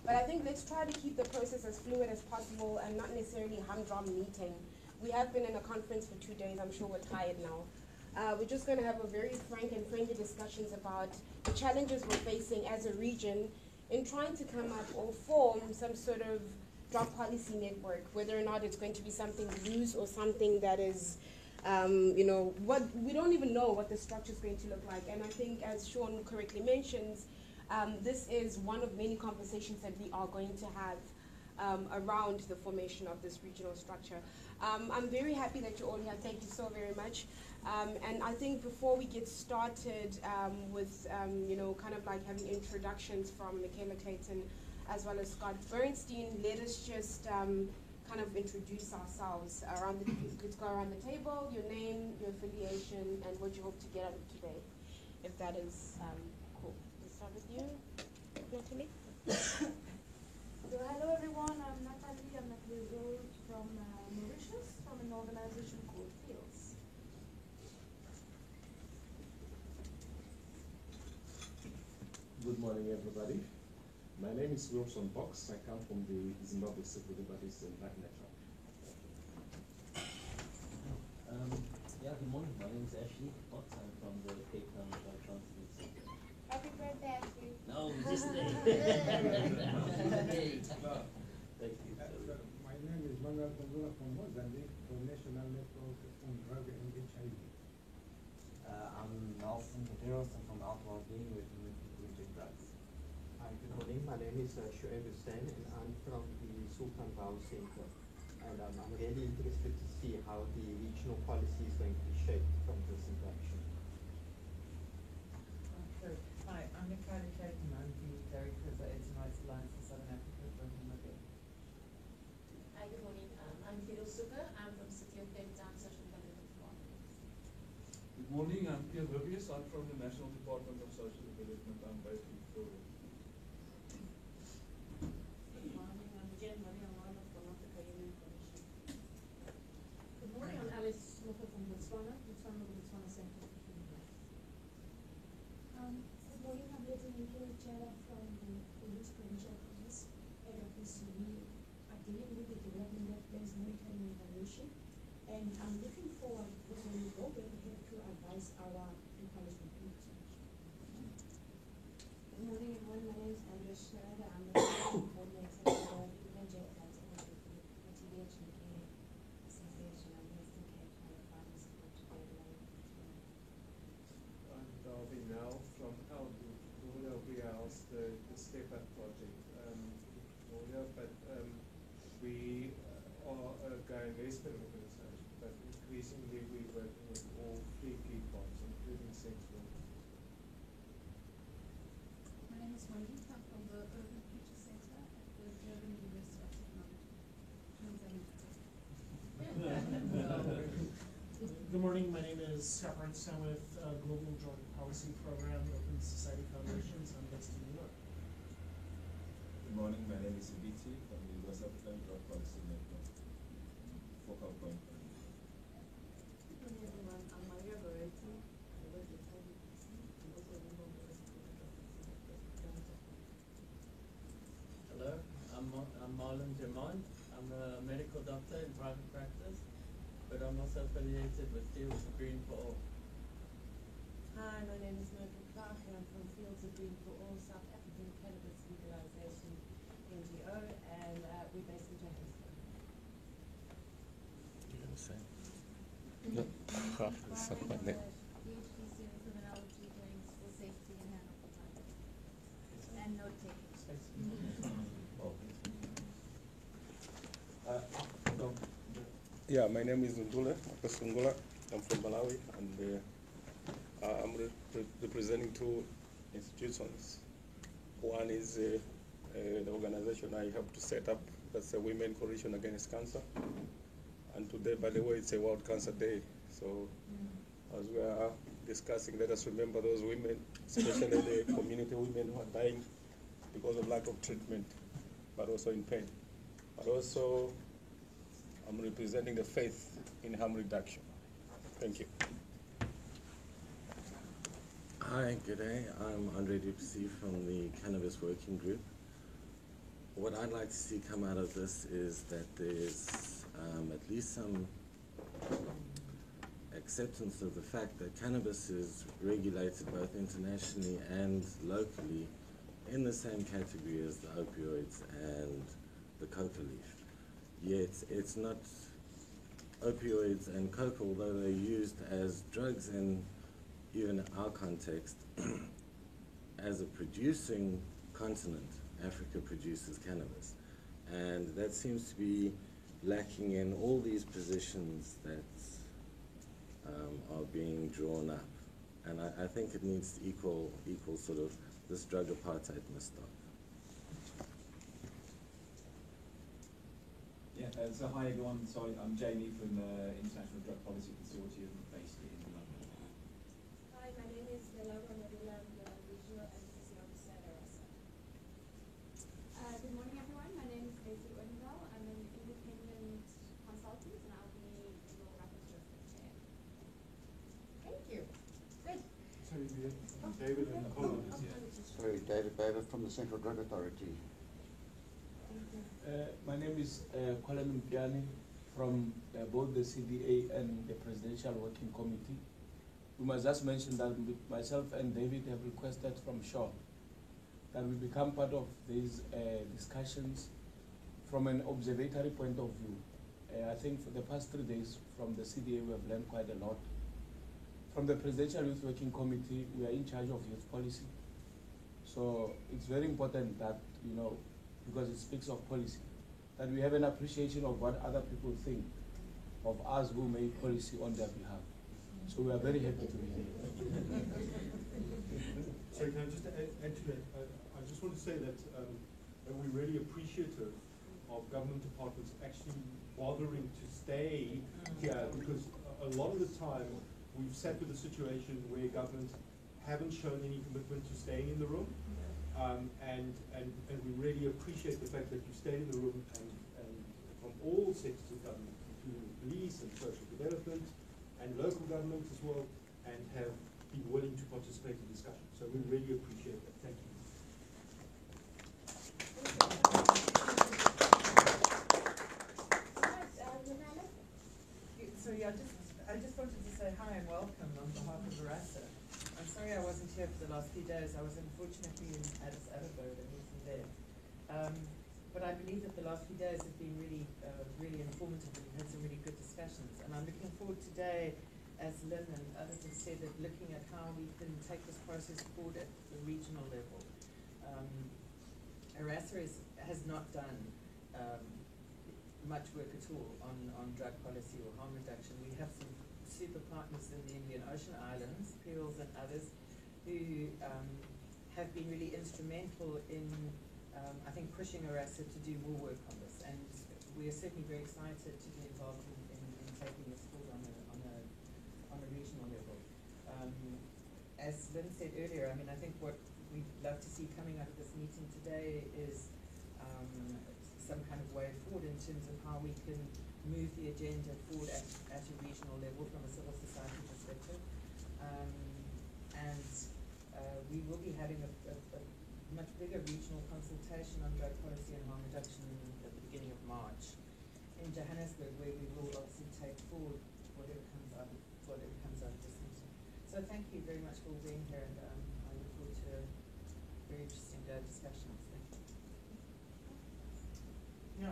But I think let's try to keep the process as fluid as possible and not necessarily humdrum meeting. We have been in a conference for 2 days. I'm sure we're tired now. We're just going to have a very frank and friendly discussions about the challenges we're facing as a region in trying to come up or form some sort of drug policy network, whether or not it's going to be something loose or something that is, what we don't even know what the structure is going to look like. And I think, as Sean correctly mentions, this is one of many conversations that we are going to have around the formation of this regional structure. I'm very happy that you're all here. Thank you so very much. And I think before we get started with, kind of like having introductions from Michaela Clayton as well as Scott Bernstein, let us just kind of introduce ourselves. Let's go around the table, your name, your affiliation, and what you hope to get out of today, if that is cool. Let's start with you, Natalie. So hello everyone, I'm Natalie. I'm Natalie Rose from Mauritius, from an organization called FIELS. Good morning, everybody. My name is Wilson Box. I come from the Zimbabwe Civil Liberties International. Good morning. My name is Ashley Box. I'm from the Cape Town Drug Council. Happy birthday, Ashley. No, just hey. Thank you. My name is Manuel Kondula from Mozambique, from National Network on Drug and HIV. I'm Nelson Medeiros. I'm from Outlaw Being with people who take drugs. Hi, good morning. My name is Shoaib Hussain, and I'm from the Sultan Bao Center. And I'm really interested to see how the regional policy is going to be shaped from this interaction. Hi, I'm Nicola Clayton. I'm the Director of the AIDS and Rights Alliance in Southern Africa from Namibia. Hi, good morning. I'm Fido Suka. I'm from City of Cape Town Social Development Department. Good morning. I'm Pierre Rubius. I'm from the National Department of Social Development. I'm based in Pretoria. Good morning. I'm Jen Maria Moana from Africa Union Commission. Good morning. I'm Alice Mofa from Botswana Center for Human Rights. Good morning, I'm Lieutenant Jara from the Police Provincial Police, head of PCB. I deal with the development of place monitoring and evaluation, and I'm looking forward because when we go there, we have to advise our encouragement groups. Good morning, everyone. My name is Andrea Schneider. I'm the coordinator for the Emerging Activity for TBH and Care Association. I'm Western Cape Farmers Support Together. I'm Darby Nell from we house the Step Up project. We are a gay investment organization, but increasingly we're working with all three key parts, including sex workers. My name is Marita from the Urban Future Center at the Durban University of Technology. Good morning, my name is Scott Bernstein with Global Drug Policy Program, Open Society Foundations. I'm based in New York. Good morning, my name is Ibiti from the West African Drug Policy Network, Focal Point. Good morning, everyone. I'm Maria Goretti. I work with IDPC and also a member of the West African Drug Policy Network. Hello, I'm Marlon Germán. I'm a medical doctor in private practice, but I'm also affiliated with Fields of Green for All. Hi, my name is Myrtle Clark and I'm from Fields of Green for All, South African Cannabis Legalization NGO, and we're based in Johannesburg. You're going to say? No. It's so funny. PhD student criminology doing school safety and handle photography. And note taking. Yeah, my name is Ndule Makasungula. I'm from Malawi, and I'm representing two institutions. One is the organization I helped to set up, that's the Women Coalition Against Cancer. And today, by the way, it's a World Cancer Day. So as we are discussing, let us remember those women, especially the community women who are dying because of lack of treatment, but also in pain. But also, I'm representing the faith in harm reduction. Thank you. Hi, good day. I'm Andre Dupsy from the Cannabis Working Group. what I'd like to see come out of this is that there's at least some acceptance of the fact that cannabis is regulated both internationally and locally in the same category as the opioids and the coca leaf. Yet it's not opioids and coca, although they're used as drugs in even our context, as a producing continent, Africa produces cannabis. And that seems to be lacking in all these positions that are being drawn up. And I think it needs to equal sort of this drug apartheid must stop. Yeah, so hi everyone. Sorry, I'm Jamie from the International Drug Policy Consortium based in London. Hi, my name is Laura Nadula. I'm the Regional Advocacy Officer at ARASA. Good morning, everyone. My name is Daisy Odendahl. I'm an independent consultant, and I'll be your rapporteur for today. Thank you. Good. Sorry, David and Colin is here. Sorry, David Baber from the Central Drug Authority. My name is Colin Mpiani from both the CDA and the Presidential Working Committee. We must just mention that myself and David have requested from Shaw that we become part of these discussions from an observatory point of view. I think for the past 3 days from the CDA we have learned quite a lot. From the Presidential Youth Working Committee, we are in charge of youth policy. So it's very important that, you know, because it speaks of policy, that we have an appreciation of what other people think of us who make policy on their behalf. So we are very happy to be here. Sorry, can I just add to that? I just want to say that we're really appreciative of government departments actually bothering to stay here, because a lot of the time we've sat with a situation where governments haven't shown any commitment to staying in the room. And we really appreciate the fact that you stayed in the room and from all sectors of government, including police and social development and local government as well, and have been willing to participate in discussion. So we really appreciate that. Thank you. So yeah, I just wanted to say hi and welcome on behalf of ARASA. I'm sorry I wasn't here for the last few days. I was unfortunately in Addis Ababa at a meeting there. But I believe that the last few days have been really, really informative, and we've had some really good discussions. And I'm looking forward today, as Lynn and others have said, at looking at how we can take this process forward at the regional level. ARASA has not done much work at all on drug policy or harm reduction. We have some super partners in the Indian Ocean Islands, PIRLS and others, who have been really instrumental in, I think, pushing ARASA to do more work on this. And we are certainly very excited to be involved in taking this forward on a regional level. As Lynn said earlier, I mean, I think what we'd love to see coming out of this meeting today is some kind of way forward in terms of how we can move the agenda forward at a regional level from a civil society perspective. We will be having a much bigger regional consultation on drug policy and harm reduction at the beginning of March in Johannesburg, where we will obviously take forward whatever comes out of this meeting. So thank you very much for being here, and I look forward to a very interesting day of discussions. Thank you. Yeah,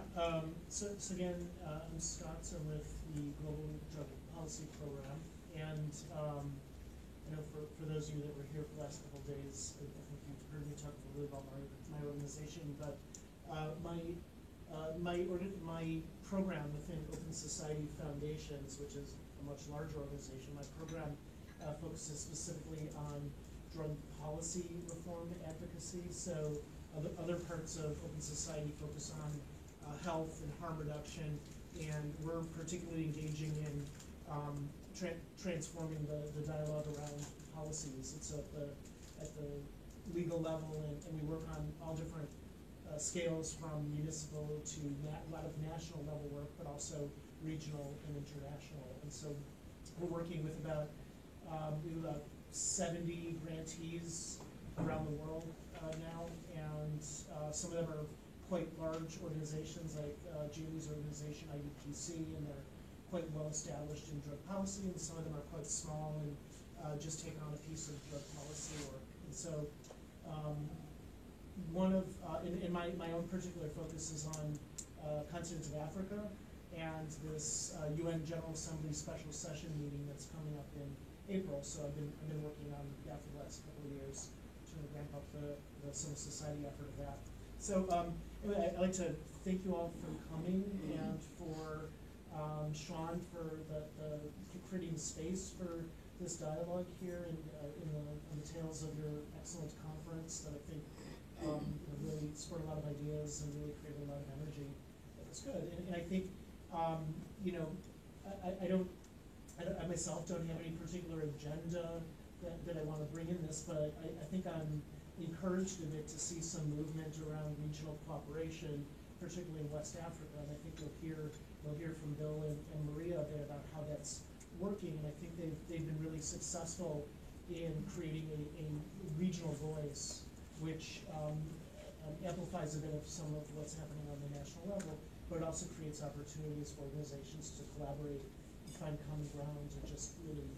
so again, I'm Scott, so with the Global Drug Policy Program, and I know for those of you that were here for the last couple of days, I think you've heard me talk a little bit about my organization, but my program within Open Society Foundations, which is a much larger organization, my program focuses specifically on drug policy reform advocacy. So other parts of Open Society focus on health and harm reduction, and we're particularly engaging in transforming the dialogue around policies. It's at the legal level, and we work on all different scales, from municipal to a lot of national level work, but also regional and international. And so we're working with about 70 grantees around the world now, and some of them are quite large organizations like Julie's organization, IUPC, and they're quite well established in drug policy, and some of them are quite small and just take on a piece of drug policy work. And so one of, in my own particular focus is on continent of Africa and this UN General Assembly special session meeting that's coming up in April. So I've been working on that for the last couple of years to ramp up the civil society effort of that. So anyway, I'd like to thank you all for coming and for Sean for the creating space for this dialogue here and in the tails of your excellent conference that I think really spurred a lot of ideas and really created a lot of energy. That was good. And I think, you know, I myself don't have any particular agenda that I want to bring in this, but I think I'm encouraged a bit to see some movement around regional cooperation, particularly in West Africa. And I think you'll hear from Bill and Maria a bit about how that's working. And I think they've been really successful in creating a regional voice, which amplifies a bit of some of what's happening on the national level, but it also creates opportunities for organizations to collaborate and find common ground and just really,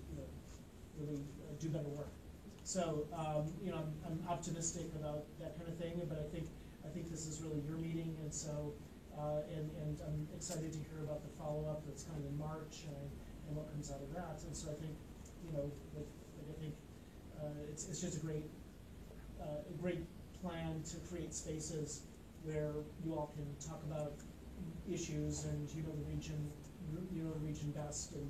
do better work. So, I'm optimistic about that kind of thing, but I think this is really your meeting, and so, and I'm excited to hear about the follow-up that's coming in March and what comes out of that. And so I think, it's just a great plan to create spaces where you all can talk about issues and you know the region best, and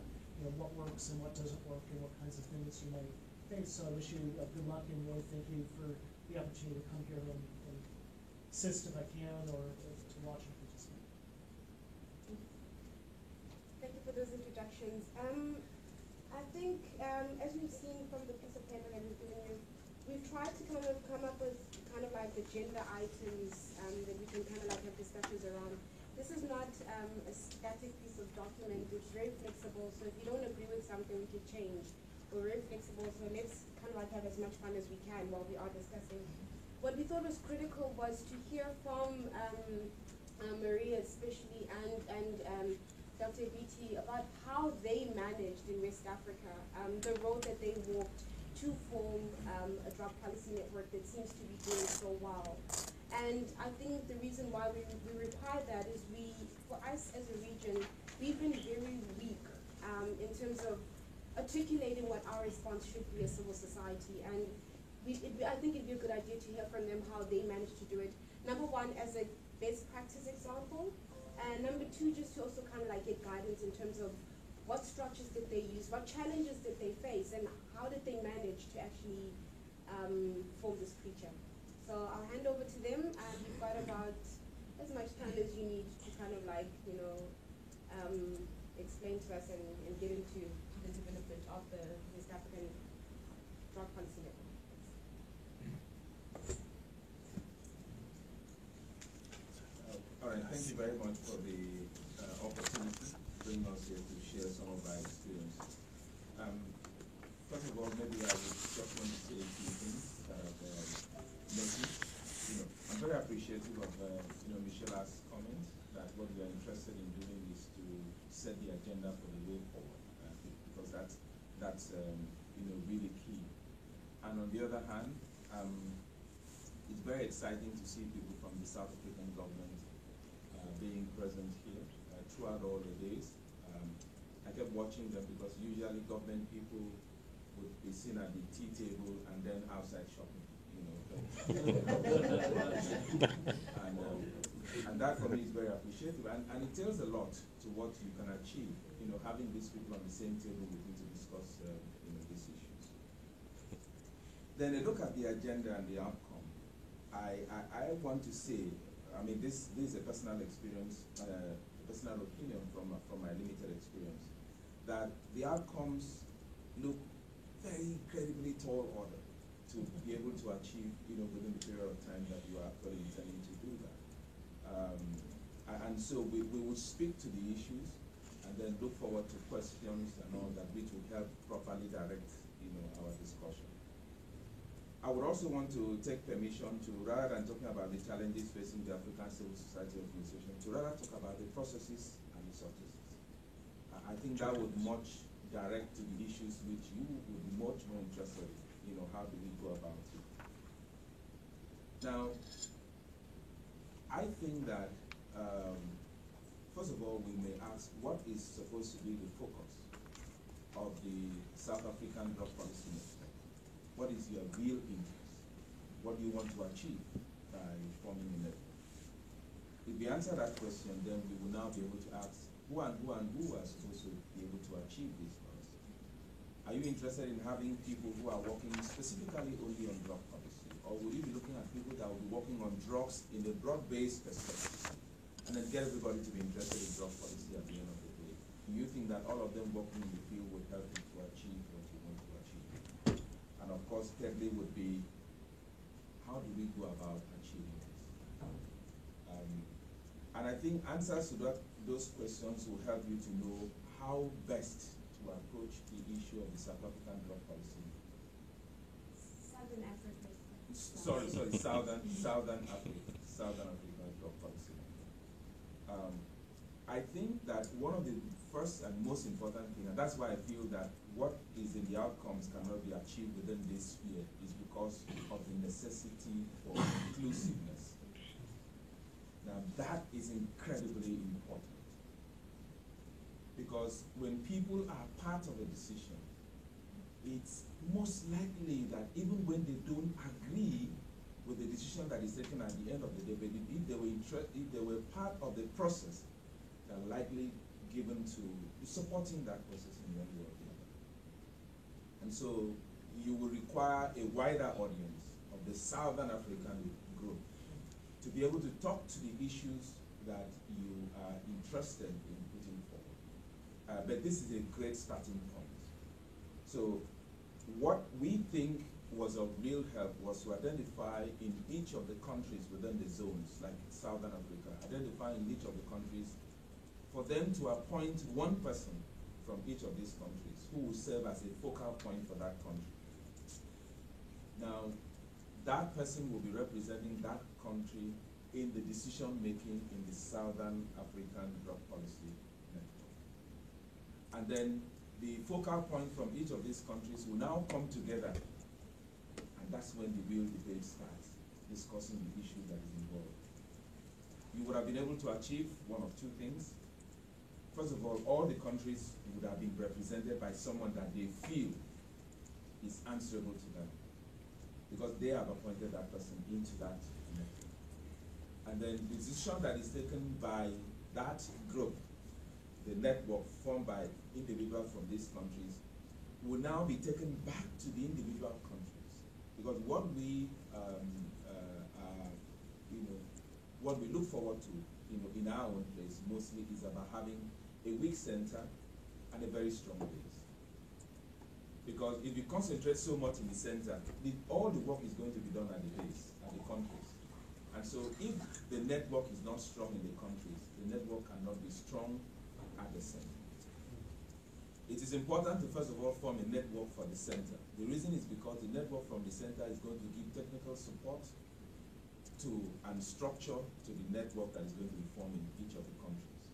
what works and what doesn't work and what kinds of things you might face. So I wish you good luck and really thank you for the opportunity to come here and assist if I can, or to watch and participate. Thank you for those introductions. I think as we've seen from the piece of paper that we've given you, we've tried to kind of come up with kind of like agenda items that we can kind of like have discussions around. This is not a static piece of document. It's very flexible, so if you don't agree with something, we can change. We're very flexible, so let's kind of like have as much fun as we can while we are discussing. What we thought was critical was to hear from Maria especially and Dr. Biti about how they managed in West Africa, the road that they walked to form a drug policy network that seems to be doing so well. And I think the reason why we require that is for us as a region, we've been very weak in terms of articulating what our response should be as civil society. And I think it'd be a good idea to hear from them how they managed to do it. Number one, as a best practice example. And number two, just to also kind of like get guidance in terms of what structures did they use, what challenges did they face, and how did they manage to actually form this creature. So I'll hand over to them, and you've got about as much time as you need to kind of like, explain to us and get into the development of the West African drug policy network. All right, thank you very much for the opportunity to bring us here to share some of our experiences. First of all, maybe I would just want to say a few things that I've noticed. I'm very appreciative of Michela's comment that what we are interested in doing is to set the agenda for the way forward, because that's really key. And on the other hand, it's very exciting to see people from the South African government being present here throughout all the days. I kept watching them because usually government people would be seen at the tea table and then outside shopping, and that for me is very appreciative, and it tells a lot to what you can achieve, having these people on the same table with you to discuss these issues. Then a look at the agenda and the outcome. I want to say, this is a personal experience, personal opinion from my limited experience, that the outcomes look very incredibly tall order to be able to achieve, within the period of time that you are actually intending to do that. And so we will speak to the issues and then look forward to questions and all that, which will help properly direct, our discussion. I would also want to take permission to, rather than talking about the challenges facing the African civil society organization, to rather talk about the processes and the successes. I think that would much direct to the issues which you would be much more interested in. You know, how do we go about it? Now, I think that, first of all, we may ask, what is supposed to be the focus of the South African drug policy network? What is your real interest? What do you want to achieve by forming a network? If we answer that question, then we will now be able to ask who are supposed to be able to achieve this policy. Are you interested in having people who are working specifically only on drug policy? Or will you be looking at people that will be working on drugs in a broad-based perspective and then get everybody to be interested in drug policy at the end of the day? Do you think that all of them working in the field would help you to achieve what you want to achieve? And of course, thirdly would be, how do we go about achieving this? And I think answers to those questions will help you to know how best to approach the issue of the South African drug policy. Southern Africa. Sorry, Southern Africa drug policy. I think that one of the first and most important thing, and that's why I feel that what is in the outcomes cannot be achieved within this sphere, is because of the necessity for inclusiveness. Now that is incredibly important, because when people are part of a decision, it's most likely that even when they don't agree with the decision that is taken at the end of the day, but if they were part of the process, they're likely given to supporting that process in one way or the other. And so you will require a wider audience of the Southern African group to be able to talk to the issues that you are interested in putting forward. But this is a great starting point. So what we think was of real help was to identify in each of the countries within the zones, like Southern Africa, identify in each of the countries for them to appoint one person from each of these countries who will serve as a focal point for that country. Now, that person will be representing that country in the decision making in the Southern African drug policy network. And then the focal point from each of these countries will now come together, and that's when the real debate starts, discussing the issue that is involved. You would have been able to achieve one of two things. First of all the countries would have been represented by someone that they feel is answerable to them, because they have appointed that person into that network. And then the decision that is taken by that group, the network formed by individuals from these countries, will now be taken back to the individual countries. Because what we what we look forward to, in our own place mostly, is about having a weak center and a very strong base. Because if you concentrate so much in the center, all the work is going to be done at the base, at the countries. And so if the network is not strong in the countries, the network cannot be strong at the center. It is important to first of all form a network for the center. The reason is because the network from the center is going to give technical support to and structure to the network that is going to be formed in each of the countries.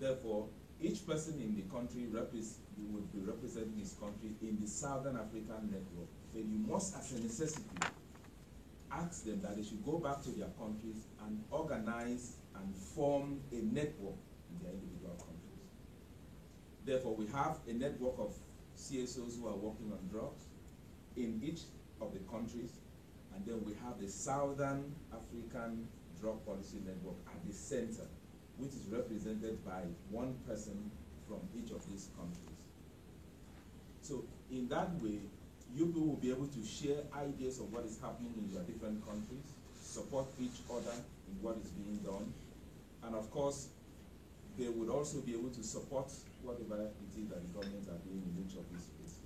Therefore, each person in the country would be representing his country in the Southern African network. But you must, as a necessity, ask them that they should go back to their countries and organize and form a network in their individual countries. Therefore, we have a network of CSOs who are working on drugs in each of the countries, and then we have the Southern African Drug Policy Network at the center, which is represented by one person from each of these countries. So in that way, you people will be able to share ideas of what is happening in your different countries, support each other in what is being done, and of course, they would also be able to support whatever it is that the governments are doing in each of these places.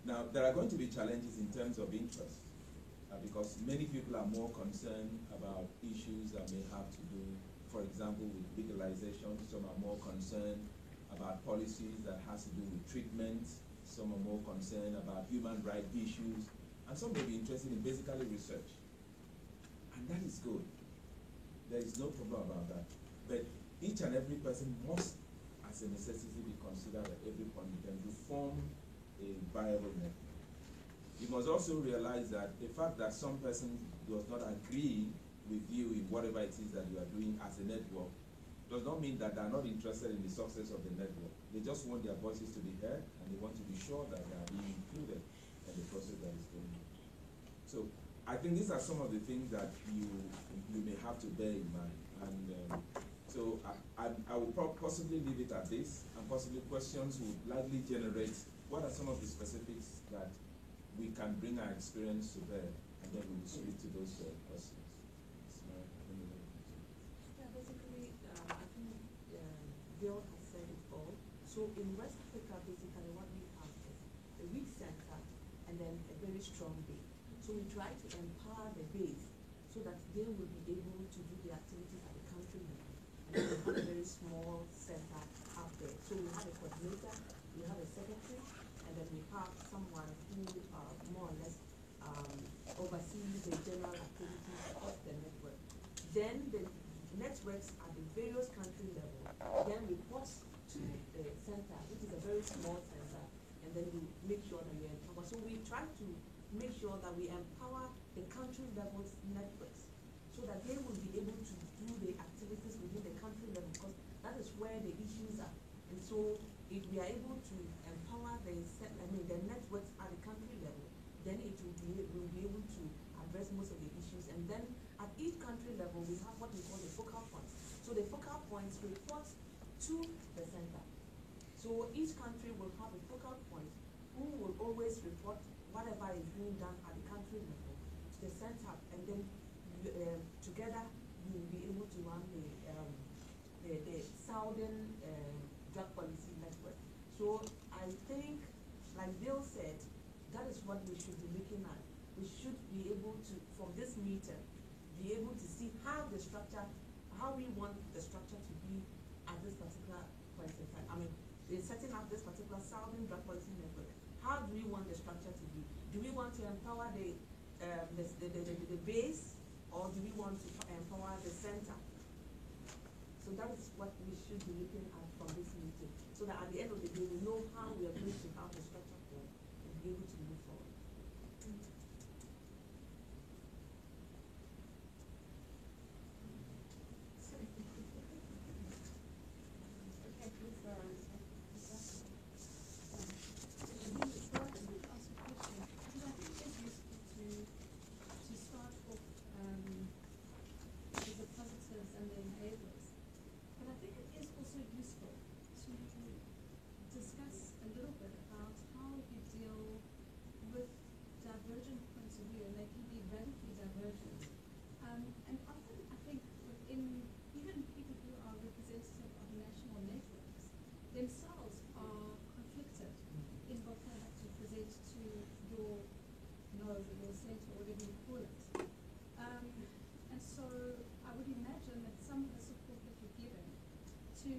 Now, there are going to be challenges in terms of interest, because many people are more concerned about issues that may have to do, for example, with legalization. Some are more concerned about policies that has to do with treatment. some are more concerned about human rights issues, and some may be interested in basically research. And that is good. There is no problem about that. But each and every person must, as a necessity, be considered at every point in time to form a viable network. You must also realize that the fact that some person does not agree with you in whatever it is that you are doing as a network does not mean that they are not interested in the success of the network. They just want their voices to be heard, and they want to be sure that they are being included in the process that is going on. So I think these are some of the things that you may have to bear in mind. And so I will possibly leave it at this, and possibly questions would likely generate what are some of the specifics that we can bring our experience to bear, and then we will speak to those questions. Yeah, basically, I think Bill has said it all. So in West Africa, basically what we have is a weak center and then a very strong base. So we try to empower the base so that they will be able to do the activities at the country level. And then we have a very small center up there. So we have a coordinator, we have a secretary, and then we have someone who more or less oversees the general activities of the network. Then the networks at the various country level then reports to the center, which is a very small center, and then we make sure that we empower. So we try to make sure that we empower the country level networks so that they will be able to do the activities within the country level, because that is where the issues are. And so if we are able to empower the networks at the country level, then we'll be able to address most of the issues. And then at each country level, we have what we call the focal points. So the focal points report to the center. So each country will have a focal point who will always report whatever is being done at the country level to the center, and then together we will be able to run the Southern Drug Policy Network. So I think, like Bill said, that is what we should be looking at. We should be able to, from this meeting, be able to see how the structure, how we want the structure to be at this particular point in time. I mean, in setting up this particular Southern Drug Policy Network, how do we want the structure to be? Do we want to empower the base, or do we want to empower the center? So that is what we should be looking at from this meeting, so that at the end of the day, we know how we are going to have the structure for and be able to move forward. Okay, please go on. To start off with the positives and the enablers. But I think it is also useful to discuss a little bit about how you deal with divergent points of view, and they can be radically divergent. And often I think within even people who are representative of national networks themselves are conflicted in what they have to present to your node or your center, whatever you call it. And so I would imagine that some of the support that you're giving to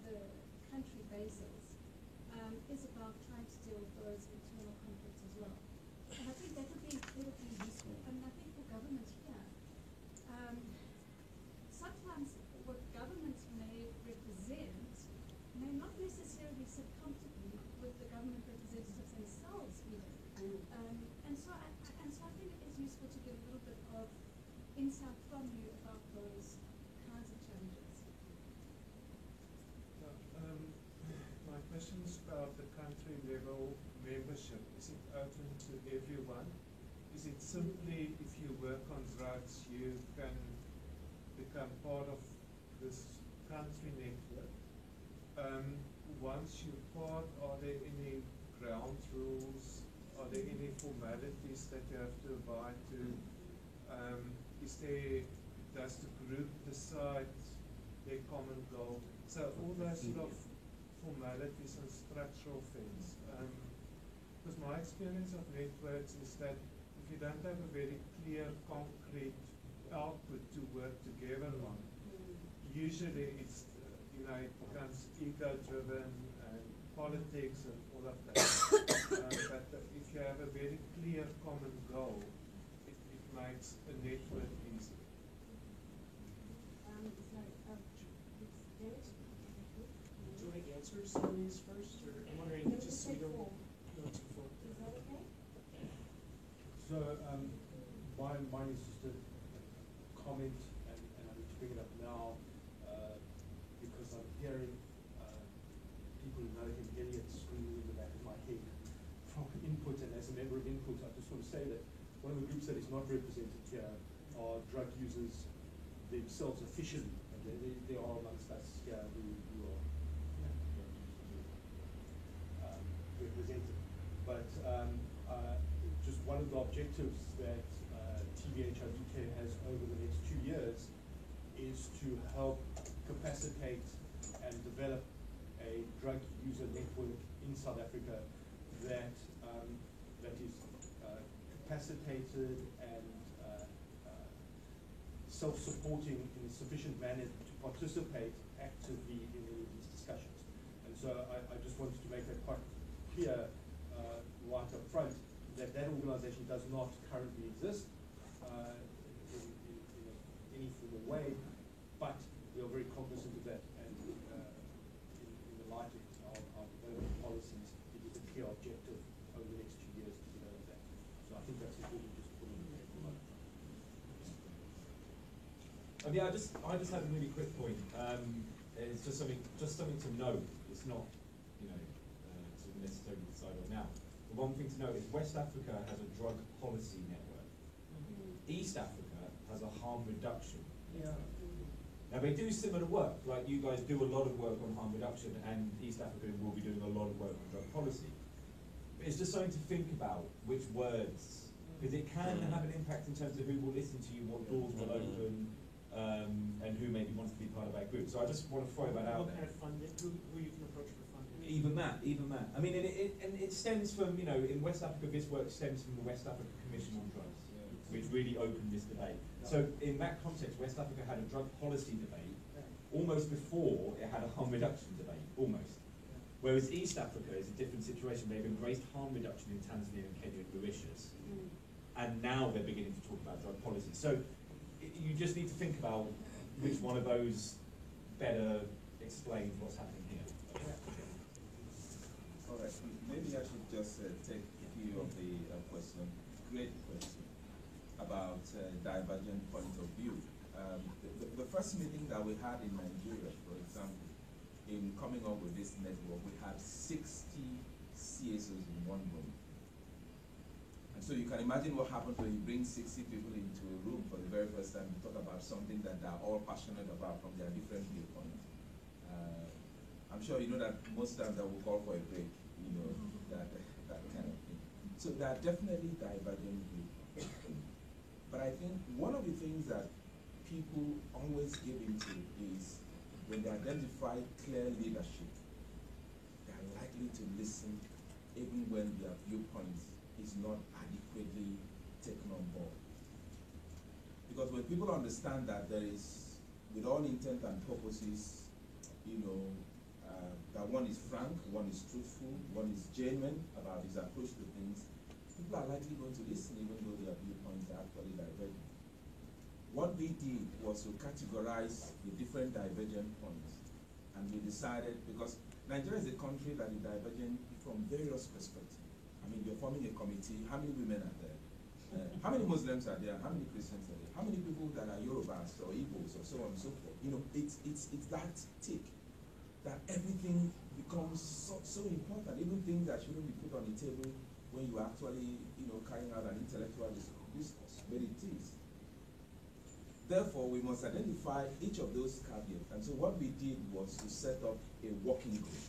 the country bases is about trying to deal with those internal conflicts as well. And I think that would be incredibly useful. And I think for government here, sometimes what government may represent may not necessarily sit comfortably with the government representatives themselves either. And so I think it is useful to get a little bit of insight from you about those kinds of challenges. My question is about the country level membership. Is it open to everyone? Is it simply if you work on drugs, you can become part of this country network? Once you're part, are there any ground rules? Are there any formalities that you have to abide to? Does the group decide their common goal? So all those sort of formalities and structural things. Because my experience of networks is that if you don't have a very clear, concrete output to work together on, usually it's, it becomes ego-driven, and politics and all of that. But if you have a very clear common goal, it makes a network easy. Do you want to answer some of these first, or I'm wondering just so we don't go too far? Is that okay? So, mine is just a comment, and I need to bring it up now, because I'm hearing people who know him, Elliot, screaming in the back of my head from input, and as a member of input, I just want to say that one of the groups that is not represented here are drug users themselves officially, and there are amongst us here who are represented. But just one of the objectives that TVHIV Care has over the next 2 years is to help capacitate and develop a drug user network in South Africa that is capacitated and self-supporting in a sufficient manner to participate actively in any of these discussions. And so I just wanted to make that quite clear right up front that organization does not currently exist in any formal way, but we are very cognizant of that, and in the light of our development policies, it is a clear objective over the next 2 years to develop that. So I think that's important just to put in the table. Yeah, I just have a really quick point. It's just something to note. It's not, to necessarily decide on now. The one thing to note is West Africa has a drug policy network. East Africa has a harm reduction. Yeah. Now they do similar work, like you guys do a lot of work on harm reduction, and East Africa will be doing a lot of work on drug policy. But it's just something to think about, which words, because it can have an impact in terms of who will listen to you, what doors will open, and who maybe wants to be part of that group. So I just want to throw that out there. What kind of funding, who you can approach for funding? Even that. I mean, it stems from, in West Africa, this work stems from the West Africa Commission on Drugs, which really opened this debate. So in that context, West Africa had a drug policy debate almost before it had a harm reduction debate, almost. Whereas East Africa is a different situation. They've embraced harm reduction in Tanzania and Kenya and Mauritius. And now they're beginning to talk about drug policy. So you just need to think about which one of those better explains what's happening here. All right, maybe I should just take a few of the questions. Great question about divergent point of view. The first meeting that we had in Nigeria, for example, in coming up with this network, we had 60 CSOs in one room. And so you can imagine what happens when you bring 60 people into a room for the very first time to talk about something that they're all passionate about from their different viewpoints. I'm sure you know that most times I will call for a break, that kind of thing. So there are definitely divergent views. But I think one of the things that people always give into is when they identify clear leadership, they are likely to listen even when their viewpoints is not adequately taken on board. Because when people understand that there is, with all intent and purposes, that one is frank, one is truthful, one is genuine about his approach to things, people are likely going to listen even though their viewpoints are actually divergent. What we did was to categorize the different divergent points, and we decided, because Nigeria is a country that is divergent from various perspectives. I mean, you're forming a committee, how many women are there? How many Muslims are there? How many Christians are there? How many people that are Yorubas or Igbos or so on and so forth? It's that thick that everything becomes so important, even things that shouldn't be put on the table when you are actually, carrying out an intellectual discourse, but it is. Therefore, we must identify each of those caveats. And so what we did was to set up a working group.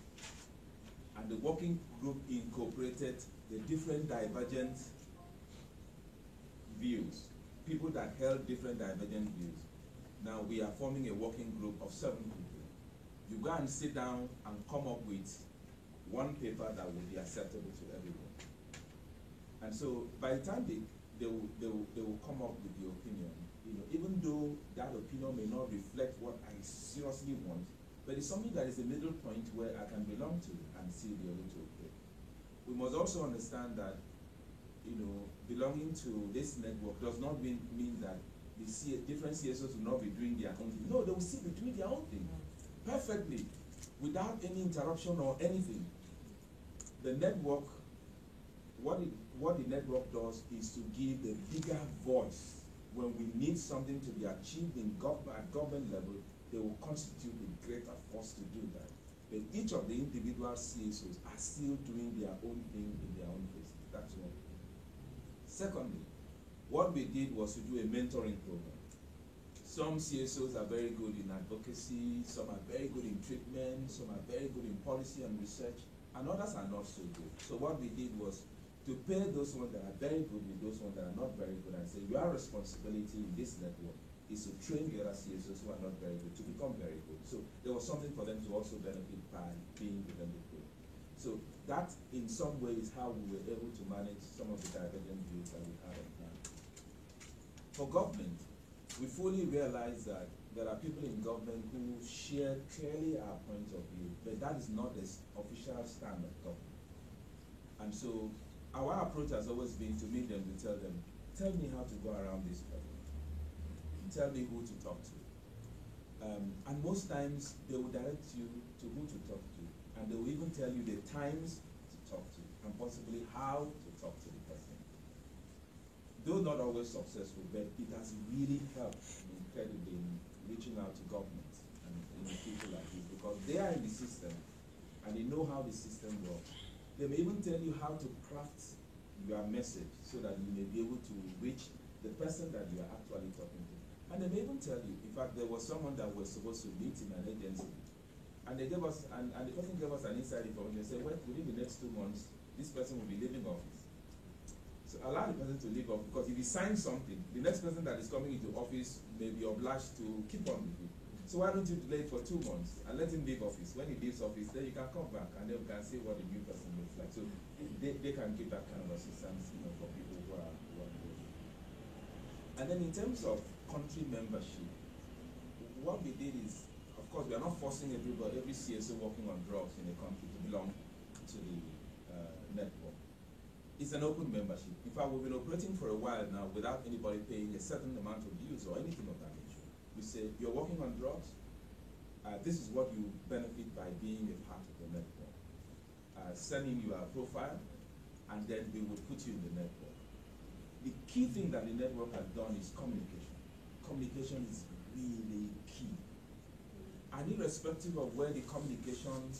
And the working group incorporated the different divergent views, people that held different divergent views. Now we are forming a working group of 7 people. You go and sit down and come up with one paper that will be acceptable to everyone. And so by the time they will come up with the opinion, even though that opinion may not reflect what I seriously want, but it's something that is a middle point where I can belong to and still be able to operate. We must also understand that, belonging to this network does not mean that the different CSOs will not be doing their own thing. No, they will still be doing their own thing perfectly, without any interruption or anything. The network, what the network does is to give the bigger voice. When we need something to be achieved at government level, they will constitute a greater force to do that. But each of the individual CSOs are still doing their own thing in their own places. That's one. Secondly, what we did was to do a mentoring program. Some CSOs are very good in advocacy, some are very good in treatment, some are very good in policy and research, and others are not so good. So what we did was to pair those ones that are very good with those ones that are not very good and say, your responsibility in this network is to train the other CSOs who are not very good to become very good. So there was something for them to also benefit by being within the group. So that, in some ways, how we were able to manage some of the divergent views that we had on plan. For government, we fully realize that there are people in government who share clearly our point of view, but that is not the official stand of government. And so our approach has always been to meet them, to tell me how to go around this problem. Tell me who to talk to. And most times they will direct you to who to talk to, and they will even tell you the times to talk to, and possibly how to talk to the person. Though not always successful, but it has really helped incredibly in reaching out to government and people like this, because they are in the system and they know how the system works. They may even tell you how to craft your message so that you may be able to reach the person that you are actually talking to. And they may even tell you, in fact, there was someone that was supposed to meet in an agency, and they gave us, and the person gave us an inside information. They said, well, within the next 2 months, this person will be leaving office. So allow the person to leave office, because if he signs something, the next person that is coming into office may be obliged to keep on with it. So why don't you delay it for 2 months and let him leave office? When he leaves office, then you can come back and then we can see what the new person looks like. So they can give that kind of assistance, for people who are good. And then in terms of country membership, what we did is, of course, we are not forcing every CSO working on drugs in the country to belong to the network. It's an open membership. In fact, we've been operating for a while now without anybody paying a certain amount of dues or anything of that nature. We say, you're working on drugs, this is what you benefit by being a part of the network. Send in your profile, and then we will put you in the network. The key thing that the network has done is communication. Communication is really key. And irrespective of where the communication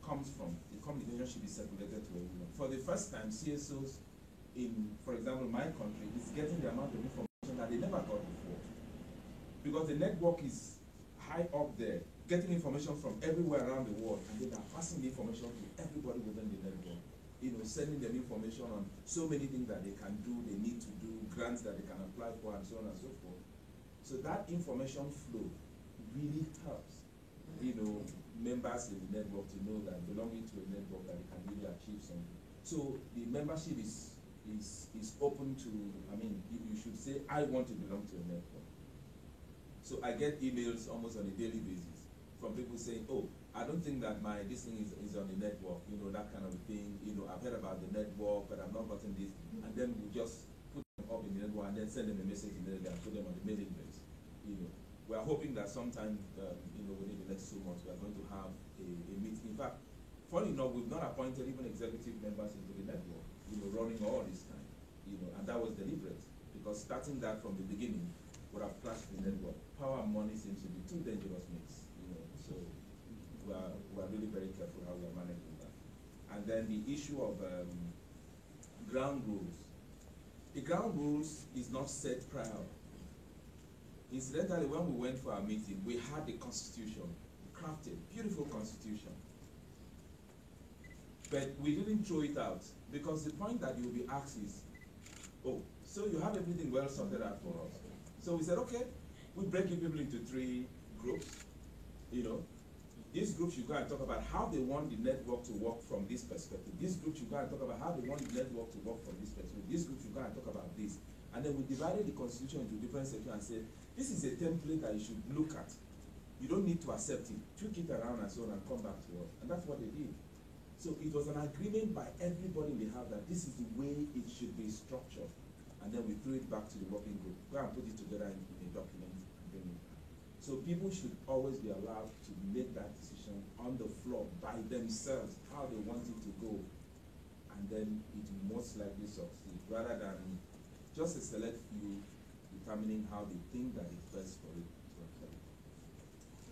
comes from, the communication should be circulated to everyone. For the first time, CSOs in, for example, my country, is getting the amount of information that they never got before. Because the network is high up there, getting information from everywhere around the world, and they are passing the information to everybody within the network. Sending them information on so many things that they can do, they need to do, grants that they can apply for, and so on and so forth. So that information flow really helps, members in the network to know that belonging to a network that they can really achieve something. So the membership is open to, you should say, I want to belong to a network. So I get emails almost on a daily basis from people saying, oh, I don't think that this thing is on the network, that kind of thing. I've heard about the network, but I've not gotten this. And then we just put them up in the network and then send them a message in there and put them on the mailing list. We are hoping that sometime, within the next 2 months, we are going to have a meeting. In fact, funny enough, we've not appointed even executive members into the network, running all this time, and that was deliberate, because starting that from the beginning would have clashed the network. Power and money seems to be two dangerous mix, so we are really very careful how we are managing that. And then the issue of ground rules. The ground rules is not set prior. Incidentally, when we went for our meeting, we had the constitution, crafted, beautiful constitution. But we didn't throw it out, because the point that you'll be asked is, oh, so you have everything well sorted out for us. So we said, okay, we break you people into 3 groups. These groups should go and talk about how they want the network to work from this perspective. This group should go and talk about how they want the network to work from this perspective. This group should go and talk about this. And then we divided the constitution into different sections and said, this is a template that you should look at You don't need to accept it. Tweak it around and so on and come back to us. And that's what they did. So it was an agreement by everybody in the house that this is the way it should be structured. And then we threw it back to the working group. Go and put it together in a document and bring it back. So people should always be allowed to make that decision on the floor by themselves, how they want it to go. And then it will most likely succeed, rather than just a select few determining how they think that it's best for it to occur.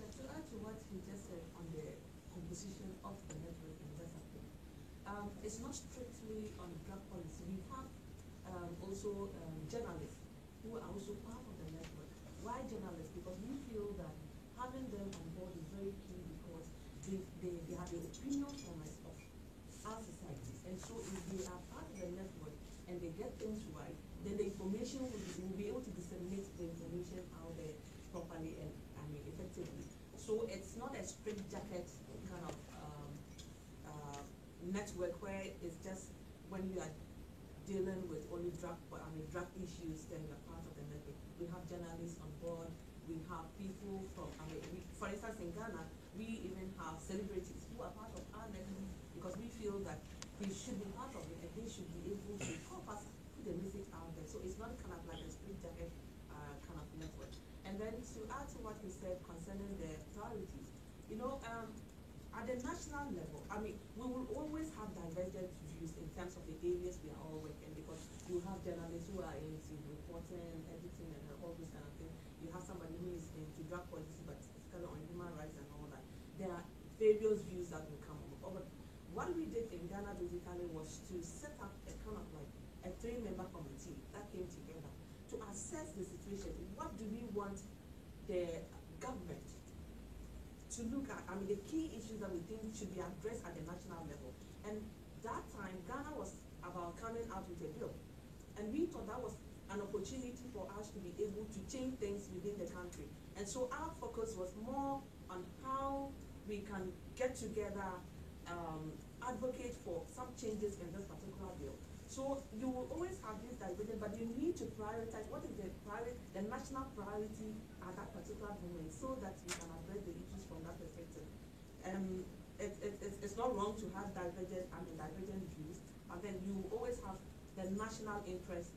Yeah, to add to what he just said on the composition of the network in West Africa, it's not strictly on drug policy. We have also journalists who are also part of the network. Why journalists? Because we feel that having them on board is very key, because they have the opinion from us of our societies. And so if they are part of the network and they get things right, then the information will be able to disseminate the information out there properly and effectively. So it's not a straitjacket kind of network where it's just when you are dealing with only drug issues, then you're part of the network. We have journalists on board. We have people from, for instance, in Ghana, we even have celebrities who are part of our network, because we feel that they should be part of it and they should be able to help us put the message out there. So it's not kind of like a straitjacket kind of network. And then to add to what he said concerning the priorities, you know, at the national level, we will always have divergent views in terms of the areas we are all working, because you have journalists who are into reporting, editing, and all those kind of things. You have somebody who is into drug policy, but kind of on human rights and all that. There are various views that will come up. But what we did in Ghana basically was to set up a kind of like a 3-member committee that came together to assess the situation. What do we want the government to look at? The key issues that we think should be addressed at the national level. And that time, Ghana was about coming out with a bill. And we thought that was an opportunity for us to be able to change things within the country. And so our focus was more on how we can get together, advocate for some changes in this particular bill. So you will always have this divergence, but you need to prioritize what is the national priority at that particular moment, so that you can address the issues from that perspective. It's not wrong to have divergent views, but then you always have the national interest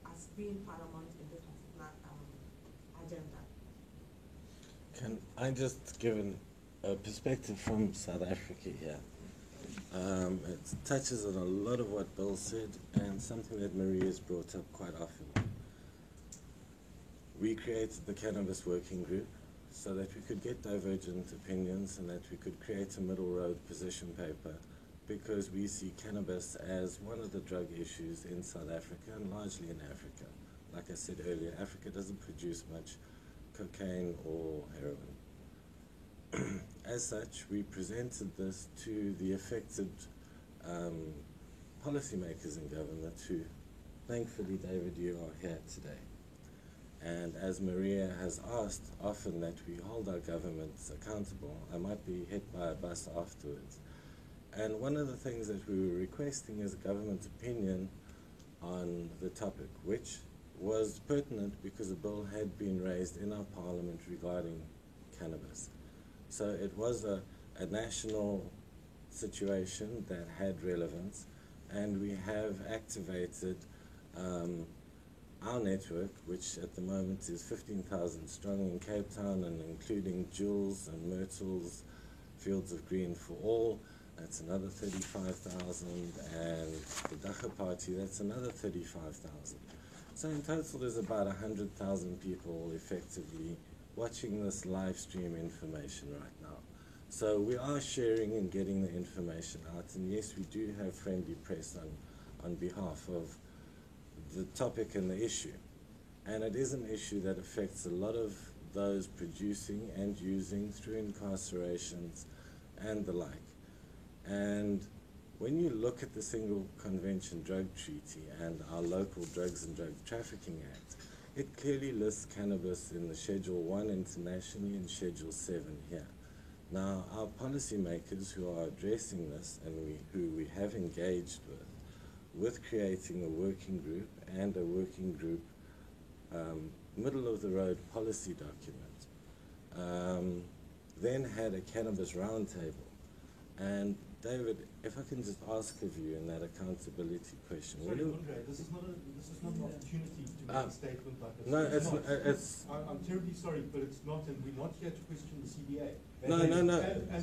as being paramount in this particular agenda. Can I just give a perspective from South Africa here? It touches on a lot of what Bill said, and something that Marie has brought up quite often. We created the Cannabis Working Group so that we could get divergent opinions and that we could create a middle road position paper, because we see cannabis as one of the drug issues in South Africa and largely in Africa. Like I said earlier, Africa doesn't produce much cocaine or heroin. As such, we presented this to the affected policymakers in government, who, thankfully, David, you are here today. And as Maria has asked often that we hold our governments accountable, I might be hit by a bus afterwards. And one of the things that we were requesting is a government opinion on the topic, which was pertinent because a bill had been raised in our parliament regarding cannabis. So it was a national situation that had relevance, and we have activated our network, which at the moment is 15,000 strong in Cape Town, and including Jules and Myrtle's Fields of Green for All, that's another 35,000, and the Dacha Party, that's another 35,000. So in total, there's about 100,000 people effectively watching this live stream information right now. So we are sharing and getting the information out, and yes, we do have friendly press on behalf of the topic and the issue. And it is an issue that affects a lot of those producing and using through incarcerations and the like. And when you look at the Single Convention Drug Treaty and our local Drugs and Drug Trafficking Act, it clearly lists cannabis in the Schedule 1 internationally and Schedule 7 here. Now, our policymakers who are addressing this, and who we have engaged with creating a working group and a working group middle of the road policy document, then had a cannabis roundtable. And David, if I can just ask of you in that accountability question. Sorry, Andre, this is not an opportunity to make a statement like this. No, I'm terribly sorry, but it's not, and we're not here to question the CDA. No. And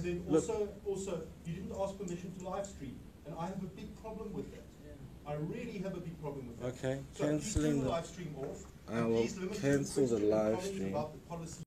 then also, you didn't ask permission to live stream, and I have a big problem with that. I really have a big problem with that. Okay, so cancelling please turn the the live stream off. I will cancel the live stream. About the policy